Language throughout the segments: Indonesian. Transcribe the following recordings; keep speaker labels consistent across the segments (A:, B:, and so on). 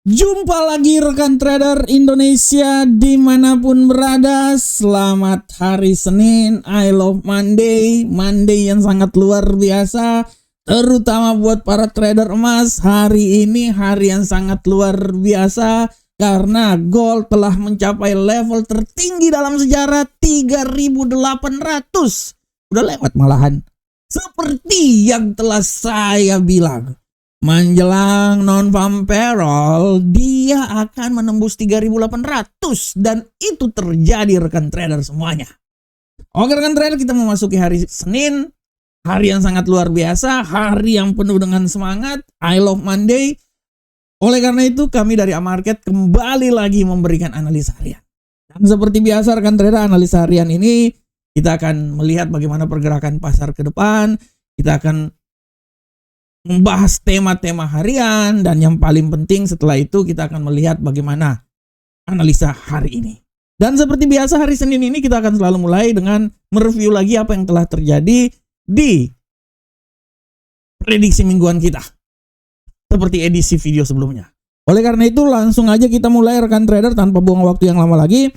A: Jumpa lagi rekan trader Indonesia dimanapun berada. Selamat hari Senin, I love Monday. Monday yang sangat luar biasa, terutama buat para trader emas. Hari ini hari yang sangat luar biasa karena gold telah mencapai level tertinggi dalam sejarah 3.800. Udah lewat malahan. Seperti yang telah saya bilang, menjelang non-farm payroll dia akan menembus 3.800 dan itu terjadi rekan trader semuanya. Oke rekan trader, kita memasuki hari Senin, hari yang sangat luar biasa, hari yang penuh dengan semangat. I love Monday. Oleh karena itu kami dari Amarket kembali lagi memberikan analisa harian. Dan seperti biasa rekan trader, analisa harian ini kita akan melihat bagaimana pergerakan pasar ke depan. Kita akan membahas tema-tema harian, dan yang paling penting setelah itu kita akan melihat bagaimana analisa hari ini. Dan seperti biasa hari Senin ini kita akan selalu mulai dengan mereview lagi apa yang telah terjadi di prediksi mingguan kita, seperti edisi video sebelumnya. Oleh karena itu langsung aja kita mulai rekan trader tanpa buang waktu yang lama lagi.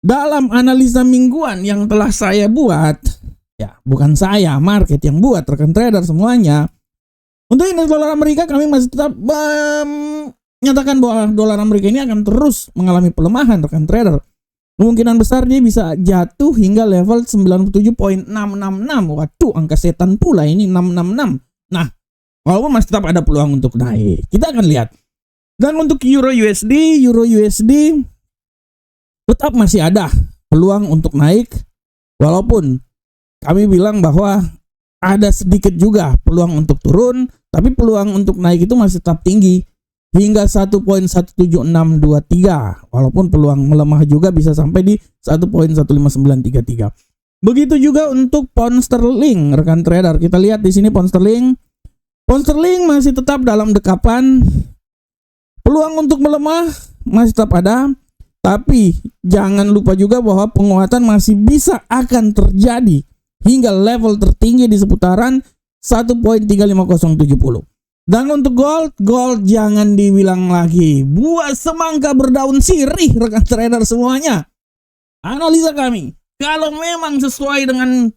A: Dalam analisa mingguan yang telah saya buat, ya bukan saya, market yang buat rekan trader semuanya. Untuk indeks dolar Amerika kami masih tetap menyatakan bahwa dolar Amerika ini akan terus mengalami pelemahan rekan trader. Kemungkinan besar dia bisa jatuh hingga level 97.666. Waduh, angka setan pula ini 666. Nah, walaupun masih tetap ada peluang untuk naik. Kita akan lihat. Dan untuk Euro USD tetap masih ada peluang untuk naik. Walaupun kami bilang bahwa ada sedikit juga peluang untuk turun, tapi peluang untuk naik itu masih tetap tinggi hingga 1.17623. Walaupun peluang melemah juga bisa sampai di 1.15933. Begitu juga untuk pound sterling rekan trader. Kita lihat di sini pound sterling. Pound sterling masih tetap dalam dekapan. Peluang untuk melemah masih tetap ada, tapi jangan lupa juga bahwa penguatan masih bisa akan terjadi hingga level tertinggi di seputaran 1.35070. Dan untuk gold jangan dibilang lagi. Buah semangka berdaun sirih rekan trader semuanya. Analisa kami, kalau memang sesuai dengan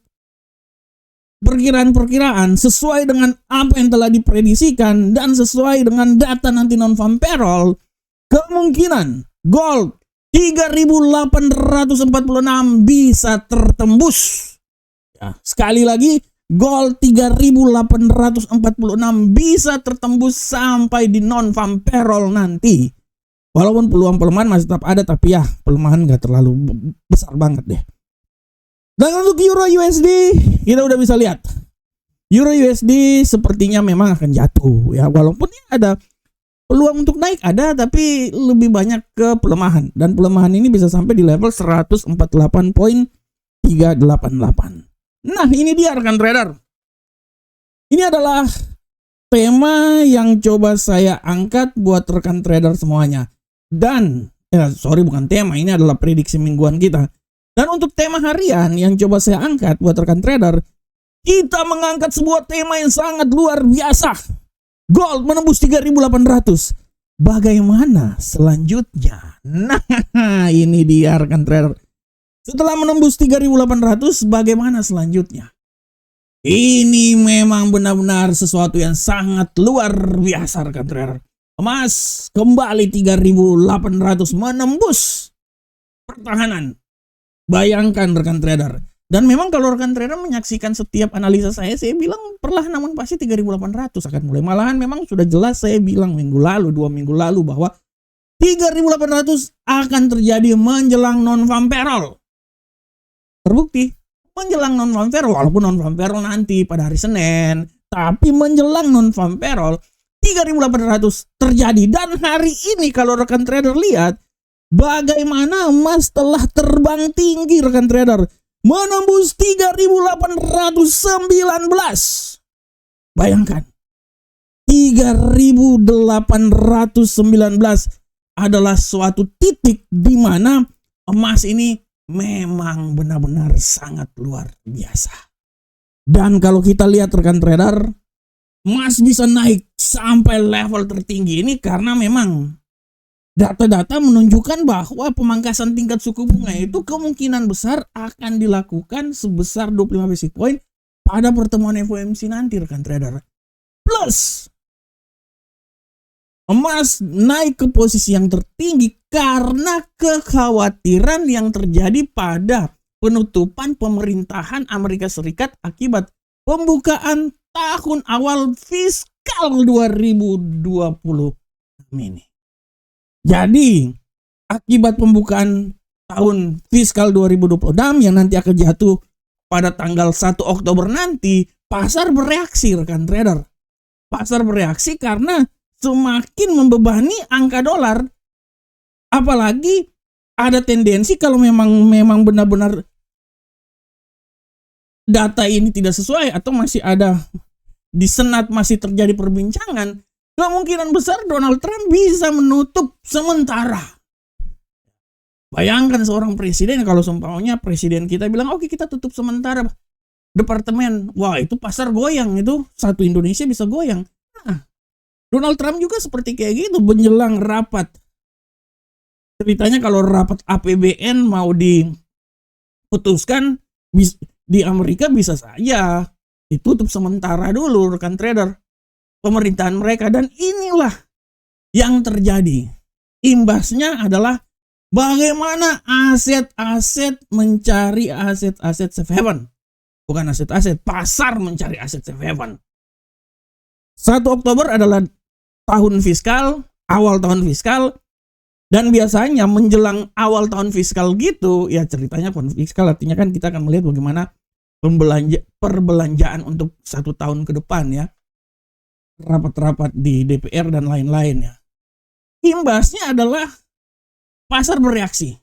A: perkiraan-perkiraan, sesuai dengan apa yang telah diprediksikan, dan sesuai dengan data nanti non-farm payroll, kemungkinan gold 3.846 bisa tertembus. Ya, sekali lagi, gold 3.846 bisa tertembus sampai di non-farm payroll nanti. Walaupun peluang pelemahan masih tetap ada, tapi ya pelemahan nggak terlalu besar banget deh. Dan untuk Euro USD kita udah bisa lihat. Euro USD sepertinya memang akan jatuh ya, walaupun ya ada peluang untuk naik ada, tapi lebih banyak ke pelemahan. Dan pelemahan ini bisa sampai di level 148.388. Nah ini dia rekan trader. Ini adalah tema yang coba saya angkat buat rekan trader semuanya. Dan bukan tema, ini adalah prediksi mingguan kita. Dan untuk tema harian yang coba saya angkat buat rekan trader, kita mengangkat sebuah tema yang sangat luar biasa. Gold menembus 3.800. Bagaimana selanjutnya? Nah ini dia rekan trader. Setelah menembus 3.800, bagaimana selanjutnya? Ini memang benar-benar sesuatu yang sangat luar biasa rekan trader. Emas kembali 3.800 menembus pertahanan. Bayangkan rekan trader. Dan memang kalau rekan trader menyaksikan setiap analisa saya bilang perlahan namun pasti 3.800 akan mulai. Malahan memang sudah jelas saya bilang 2 minggu lalu bahwa 3.800 akan terjadi menjelang non-farm payroll. Terbukti menjelang non-farm payroll, walaupun non-farm payroll nanti pada hari Senin, tapi menjelang non-farm payroll 3.800 terjadi. Dan hari ini kalau rekan trader lihat bagaimana emas telah terbang tinggi rekan trader, menembus 3.819. Bayangkan 3.819 adalah suatu titik di mana emas ini memang benar-benar sangat luar biasa. Dan kalau kita lihat rekan trader, emas bisa naik sampai level tertinggi ini karena memang Data-data menunjukkan bahwa pemangkasan tingkat suku bunga itu kemungkinan besar akan dilakukan sebesar 25 basis point pada pertemuan FOMC nanti, rekan trader. Plus, emas naik ke posisi yang tertinggi karena kekhawatiran yang terjadi pada penutupan pemerintahan Amerika Serikat akibat pembukaan tahun awal fiskal 2020 ini. Jadi, akibat pembukaan tahun fiskal 2026 yang nanti akan jatuh pada tanggal 1 Oktober nanti, pasar bereaksi, rekan trader. Pasar bereaksi karena semakin membebani angka dolar. Apalagi ada tendensi kalau memang benar-benar data ini tidak sesuai atau masih ada di Senat masih terjadi perbincangan, kemungkinan besar Donald Trump bisa menutup sementara. Bayangkan seorang presiden, kalau seumpamanya presiden kita bilang, oke, kita tutup sementara departemen. Wah, itu pasar goyang, itu satu Indonesia bisa goyang. Nah, Donald Trump juga seperti kayak gitu menjelang rapat. Ceritanya kalau rapat APBN mau diputuskan di Amerika bisa saja ditutup sementara dulu, rekan trader, pemerintahan mereka. Dan inilah yang terjadi. Imbasnya adalah bagaimana aset-aset mencari aset-aset safe haven. Bukan aset-aset, pasar mencari aset safe haven. 1 Oktober adalah tahun fiskal, awal tahun fiskal. Dan biasanya menjelang awal tahun fiskal gitu, ya ceritanya tahun fiskal artinya kan kita akan melihat bagaimana perbelanjaan untuk 1 tahun ke depan ya. Rapat-rapat di DPR dan lain-lain ya. Imbasnya adalah pasar bereaksi.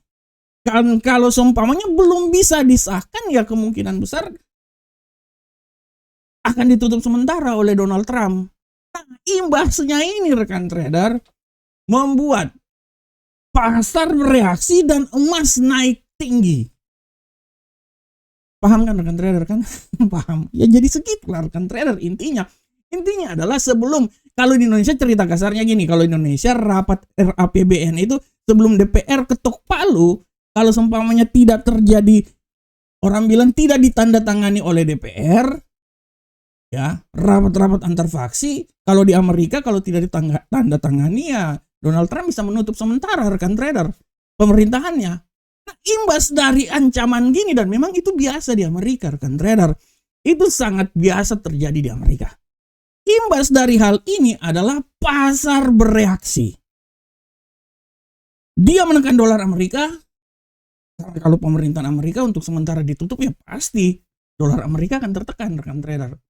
A: Kan kalau seumpamanya belum bisa disahkan ya kemungkinan besar akan ditutup sementara oleh Donald Trump. Nah, imbasnya ini rekan trader membuat pasar bereaksi dan emas naik tinggi. Paham kan rekan trader kan? Paham. Ya jadi segitulah rekan trader intinya. Intinya adalah sebelum, kalau di Indonesia cerita kasarnya gini, kalau Indonesia rapat RAPBN itu sebelum DPR ketok palu, kalau seumpamanya tidak terjadi, orang bilang tidak ditandatangani oleh DPR, ya rapat-rapat antar faksi, kalau di Amerika kalau tidak ditandatangani ya Donald Trump bisa menutup sementara rekan trader pemerintahannya. Nah, imbas dari ancaman gini, dan memang itu biasa di Amerika rekan trader, itu sangat biasa terjadi di Amerika. Imbas dari hal ini adalah pasar bereaksi. Dia menekan dolar Amerika, karena kalau pemerintahan Amerika untuk sementara ditutup ya pasti dolar Amerika akan tertekan rekan trader.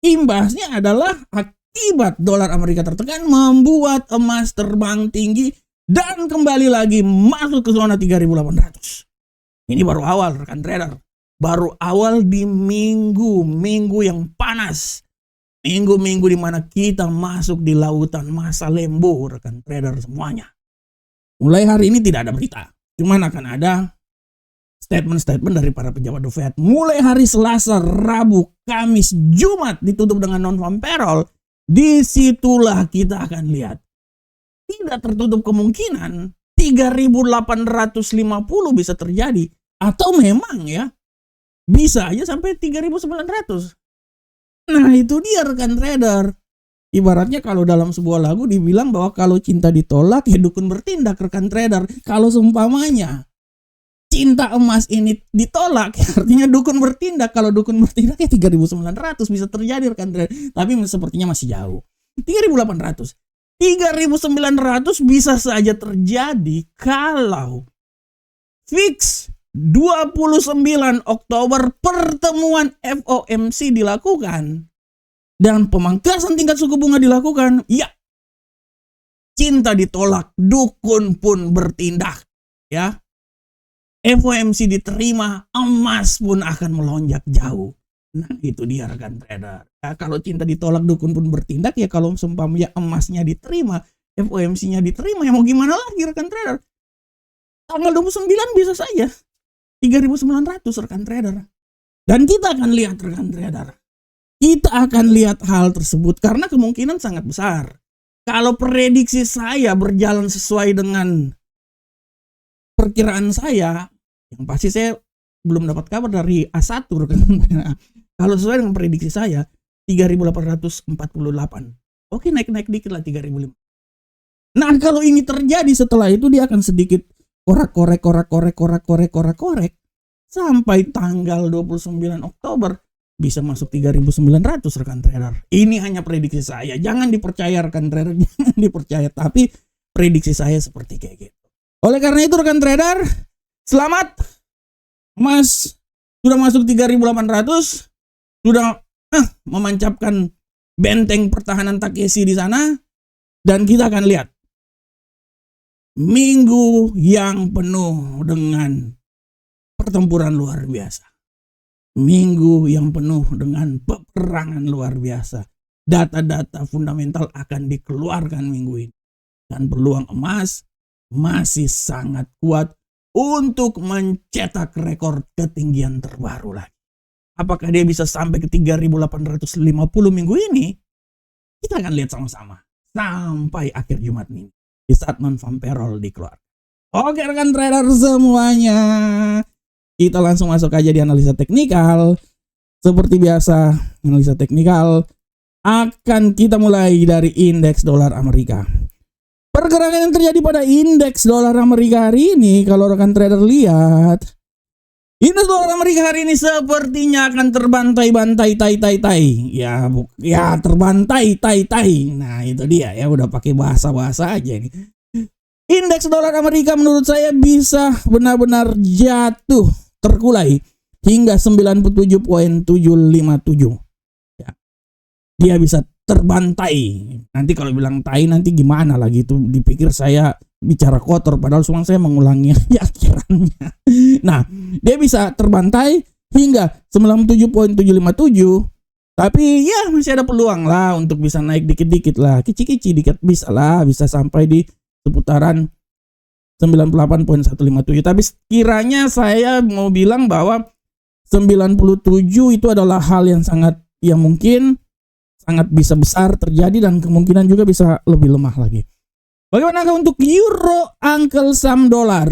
A: Imbasnya adalah akibat dolar Amerika tertekan membuat emas terbang tinggi dan kembali lagi masuk ke zona 3.800. Ini baru awal rekan trader. Baru awal di minggu yang panas. Minggu-minggu di mana kita masuk di lautan masa lembu rekan trader semuanya. Mulai hari ini tidak ada berita. Cuman akan ada statement-statement dari para pejabat The Fed. Mulai hari Selasa, Rabu, Kamis, Jumat ditutup dengan non-farm payroll. Disitulah kita akan lihat. Tidak tertutup kemungkinan 3.850 bisa terjadi. Atau memang ya bisa aja sampai 3.900. Nah itu dia rekan trader. Ibaratnya kalau dalam sebuah lagu dibilang bahwa kalau cinta ditolak ya dukun bertindak rekan trader. Kalau seumpamanya cinta emas ini ditolak artinya dukun bertindak. Kalau dukun bertindak ya 3.900 bisa terjadi rekan trader. Tapi sepertinya masih jauh. 3.800. 3.900 bisa saja terjadi kalau fix 29 Oktober pertemuan FOMC dilakukan dan pemangkasan tingkat suku bunga dilakukan. Ya, cinta ditolak, dukun pun bertindak. Ya, FOMC diterima, emas pun akan melonjak jauh. Nah itu dia rekan trader. Ya, kalau cinta ditolak, dukun pun bertindak. Ya kalau seumpamanya emasnya diterima, FOMC-nya diterima, ya mau gimana lagi rekan trader? Tanggal 29 bisa saja 3.900 rekan trader. Dan kita akan lihat rekan trader. Kita akan lihat hal tersebut karena kemungkinan sangat besar. Kalau prediksi saya berjalan sesuai dengan perkiraan saya, yang pasti saya belum dapat kabar dari A1 rekan. Kalau sesuai dengan prediksi saya 3.848. Oke, naik dikit lah 3.500. Nah, kalau ini terjadi setelah itu dia akan sedikit korek sampai tanggal 29 Oktober bisa masuk 3.900 rekan trader. Ini hanya prediksi saya. Jangan dipercaya rekan trader, jangan dipercaya, tapi prediksi saya seperti kayak gitu. Oleh karena itu rekan trader, selamat. Emas sudah masuk 3.800, sudah memancapkan benteng pertahanan Takeshi di sana, dan kita akan lihat minggu yang penuh dengan pertempuran luar biasa. Minggu yang penuh dengan peperangan luar biasa. Data-data fundamental akan dikeluarkan minggu ini. Dan peluang emas masih sangat kuat untuk mencetak rekor ketinggian terbaru lagi. Apakah dia bisa sampai ke 3.850 minggu ini? Kita akan lihat sama-sama. Sampai akhir Jumat ini. Di saat non-farm payroll dikeluarkan. Oke rekan trader semuanya. Kita langsung masuk aja di analisa teknikal. Seperti biasa, analisa teknikal akan kita mulai dari indeks dolar Amerika. Pergerakan yang terjadi pada indeks dolar Amerika hari ini, kalau rekan trader lihat, indeks dolar Amerika hari ini sepertinya akan terbantai-bantai tai. Ya terbantai tai. Nah, itu dia ya, udah pakai bahasa-bahasa aja nih. Indeks dolar Amerika menurut saya bisa benar-benar jatuh, terkulai hingga 97.757. Ya. Dia bisa terbantai. Nanti kalau bilang tai nanti gimana lagi, itu dipikir saya bicara kotor, padahal cuma saya mengulangi akhirannya. Nah, dia bisa terbantai hingga 97.757, tapi ya masih ada peluang lah untuk bisa naik dikit-dikit lah, kici-kici dikit bisa lah, bisa sampai di seputaran 98.157. Tapi sekiranya saya mau bilang bahwa 97 itu adalah hal yang mungkin sangat bisa besar terjadi, dan kemungkinan juga bisa lebih lemah lagi. Bagaimana untuk euro Uncle Sam dolar?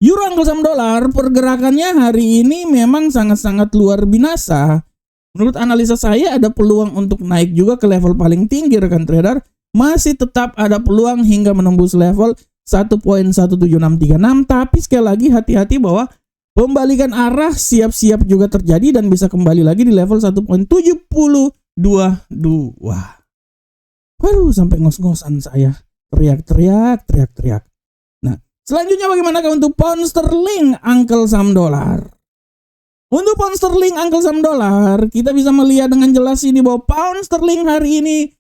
A: Euro Uncle Sam dolar pergerakannya hari ini memang sangat-sangat luar binasa. Menurut analisa saya ada peluang untuk naik juga ke level paling tinggi rekan trader. Masih tetap ada peluang hingga menembus level 1.17636, tapi sekali lagi hati-hati bahwa pembalikan arah siap-siap juga terjadi dan bisa kembali lagi di level 1.722. Waduh, sampai ngos-ngosan saya. Teriak. Nah, selanjutnya bagaimana untuk pound sterling Uncle Sam dolar? Untuk pound sterling Uncle Sam dolar, kita bisa melihat dengan jelas ini bahwa pound sterling hari ini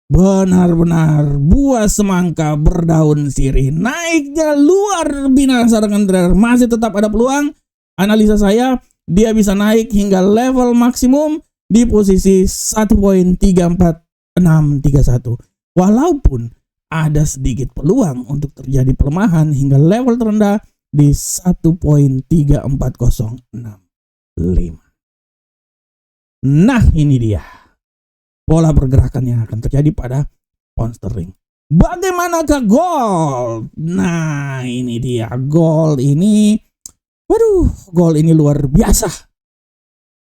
A: benar-benar buah semangka berdaun sirih. Naiknya luar binasa rekan trader. Masih tetap ada peluang. Analisa saya, dia bisa naik hingga level maksimum di posisi 1.34631. Walaupun ada sedikit peluang untuk terjadi pelemahan hingga level terendah di 1.34065. Nah, ini dia pola pergerakan yang akan terjadi pada pound sterling. Bagaimanakah gold? Nah, ini dia gold ini. Waduh, gold ini luar biasa.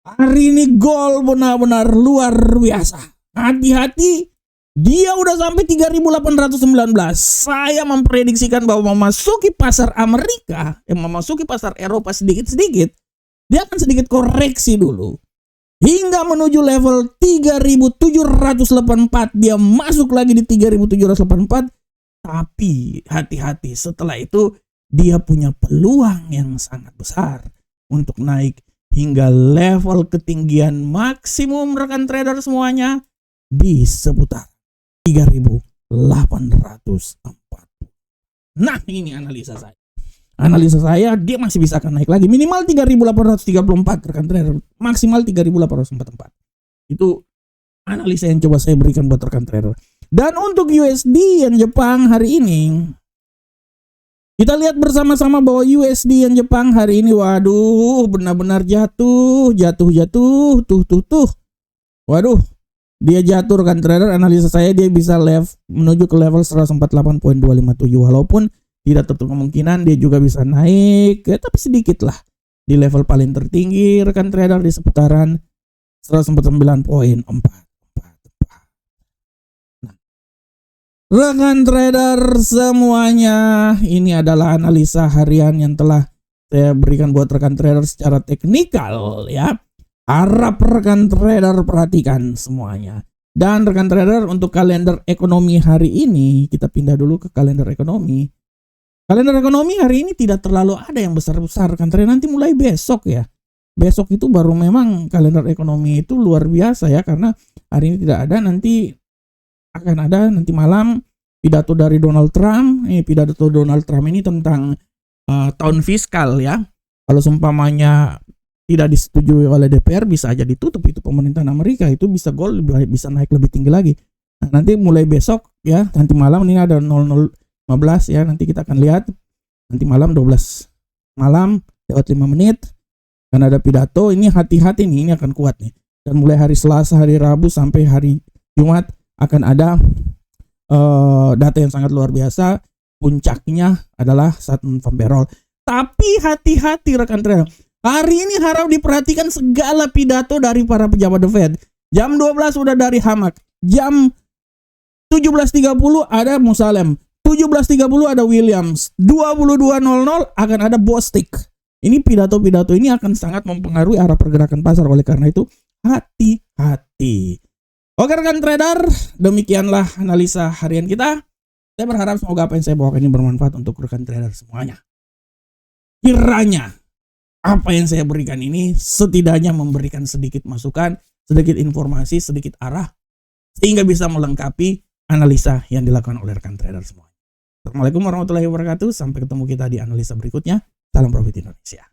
A: Hari ini gold benar-benar luar biasa. Hati-hati, dia udah sampai 3.819. Saya memprediksikan bahwa memasuki pasar Amerika, memasuki pasar Eropa sedikit-sedikit, dia akan sedikit koreksi dulu. Hingga menuju level 3.784, dia masuk lagi di 3.784. Tapi hati-hati, setelah itu dia punya peluang yang sangat besar untuk naik hingga level ketinggian maksimum rekan trader semuanya di seputar 3.840. Nah, ini analisa saya. Analisa saya, dia masih bisa akan naik lagi minimal 3.834 rekan trader, maksimal 3.844. Itu analisa yang coba saya berikan buat rekan trader. Dan untuk USD yen Jepang hari ini, kita lihat bersama-sama bahwa USD yen Jepang hari ini, waduh, benar-benar jatuh. Waduh, dia jatuh rekan trader, analisa saya dia bisa menuju ke level 148.257, walaupun tidak tertutup kemungkinan dia juga bisa naik ya, tapi sedikit lah di level paling tertinggi rekan trader di seputaran 149.444. Nah, rekan trader semuanya, ini adalah analisa harian yang telah saya berikan buat rekan trader secara teknikal ya. Harap rekan trader perhatikan semuanya. Dan rekan trader, untuk kalender ekonomi hari ini, kita pindah dulu ke kalender ekonomi. Kalender ekonomi hari ini tidak terlalu ada yang besar-besar rekan trader, nanti mulai besok ya. Besok itu baru memang kalender ekonomi itu luar biasa ya, karena hari ini tidak ada, nanti akan ada nanti malam pidato dari Donald Trump. Pidato Donald Trump ini tentang tahun fiskal ya. Kalau seumpamanya tidak disetujui oleh DPR, bisa aja ditutup itu pemerintahan Amerika, itu bisa bisa naik lebih tinggi lagi. Nah, nanti mulai besok ya, nanti malam ini ada 00:15 ya, nanti kita akan lihat nanti malam 12 malam lewat 5 menit akan ada pidato. Ini hati-hati nih, ini akan kuat nih. Dan mulai hari Selasa, hari Rabu sampai hari Jumat akan ada data yang sangat luar biasa. Puncaknya adalah saat non-farm. Tapi hati-hati rekan trader. Hari ini harap diperhatikan segala pidato dari para pejabat The Fed. Jam 12 udah dari Hamak. Jam 17.30 ada Musalem. 17.30 ada Williams. 22.00 akan ada Bostic. Ini pidato-pidato ini akan sangat mempengaruhi arah pergerakan pasar. Oleh karena itu, hati-hati. Oke rekan trader, demikianlah analisa harian kita. Saya berharap semoga apa yang saya bawakan ini bermanfaat untuk rekan trader semuanya. Kiranya apa yang saya berikan ini setidaknya memberikan sedikit masukan, sedikit informasi, sedikit arah, sehingga bisa melengkapi analisa yang dilakukan oleh rekan trader semua. Assalamualaikum warahmatullahi wabarakatuh. Sampai ketemu kita di analisa berikutnya. Salam profit Indonesia.